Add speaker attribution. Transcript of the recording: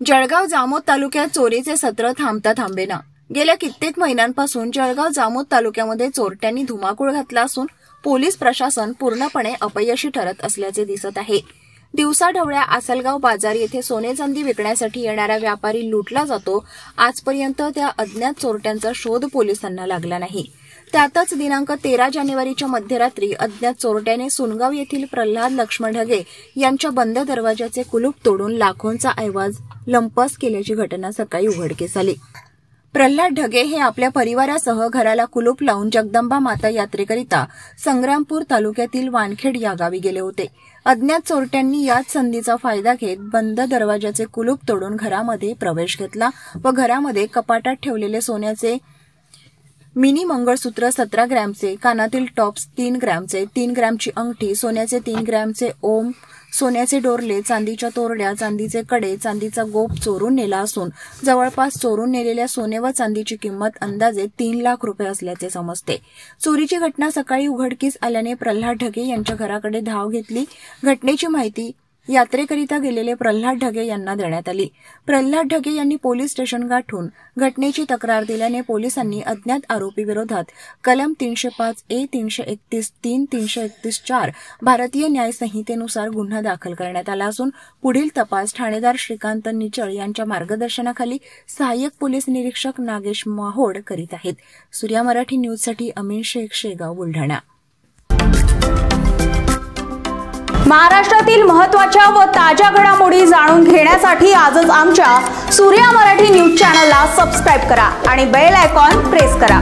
Speaker 1: जळगाव जामोद तालुक्यात चोरीचे सत्र थांबता थांबेना। गेल्या कित्येक महिन्यांपासून जळगाव जामोद तालुक्यामध्ये चोरट्यांनी धुमाकूळ घातला असून पोलीस प्रशासन पूर्णपणे अपयशी ठरत असल्याचे दिसत आहे। दिवसाढवळ्या आसलगाव बाजार येथे सोने चांदी विकण्यासाठी येणारा व्यापारी लुटला जातो। आजपर्यंत त्या अज्ञात चोरट्यांचा शोध पोलिसांना लागला नाही। त्यातच दिनांक 13 जानेवारीच्या मध्यरात्री अज्ञात चोरट्याने सुनगाव येथील प्रल्हाद लक्ष्मण ढगे यांच्या बंद दरवाजाचे कुलूप तोडून लाखोंचा ऐवज लंपास केल्याची घटना सकाळी उघडकीस आली। प्रल्हाद ढगे हे आपल्या परिवारासह घराला कुलूप लावून जगदंबा माता यात्रेकरिता संग्रामपूर तालुक्यातील वानखेड या गावी गेले होते। अज्ञात चोरट्यांनी याच संधीचा फायदा घेत बंद दरवाजाचे कुलूप तोडून घरामध्ये प्रवेश घेतला व घरामध्ये कपाटात ठेवलेले सोन्याचे मिनी मंगळसूत्र 17 ग्रॅमचे, कानातील टॉप्स 3 ग्रॅमचे, 3 ग्रॅमची अंगठी, सोन्याचे 3 ग्रॅमचे ओम, सोन्याचे डोरले, चांदीच्या तोरड्या, चांदीचे कडे, चांदीचा गोप चोरून नेला असून जवळपास चोरून नेलेल्या सोने व चांदीची किंमत अंदाजे 3 लाख रुपये असल्याचे समजते। चोरीची घटना सकाळी उघडकीस आल्याने प्रल्हाद ढगे यांच्या घराकडे धाव घेतली। घटनेची माहिती यात्रेकरिता गेलेले प्रल्हाद ढगे यांना देण्यात आली। प्रल्हाद ढगे यांनी पोलीस स्टेशन गाठून घटनेची तक्रार दिल्याने पोलिसांनी अज्ञात आरोपी विरोधात कलम 305A, 331(3), 331(4) भारतीय न्याय संहितेनुसार गुन्हा दाखल करण्यात आला असून पुढील तपास ठाणेदार श्रीकांत निचळ यांच्या मार्गदर्शनाखाली सहाय्यक पोलीस निरीक्षक नागेश माहोड करीत आहेत। सूर्या मराठी न्यूजसाठी अमीन शेख, शेगाव, बुलढाणा।
Speaker 2: महाराष्ट्रातील महत्त्वाच्या व ताज्या घडामोडी जाणून घेण्यासाठी आजच आमच्या सूर्या मराठी न्यूज चॅनलला सबस्क्राइब करा आणि बेल आयकॉन प्रेस करा।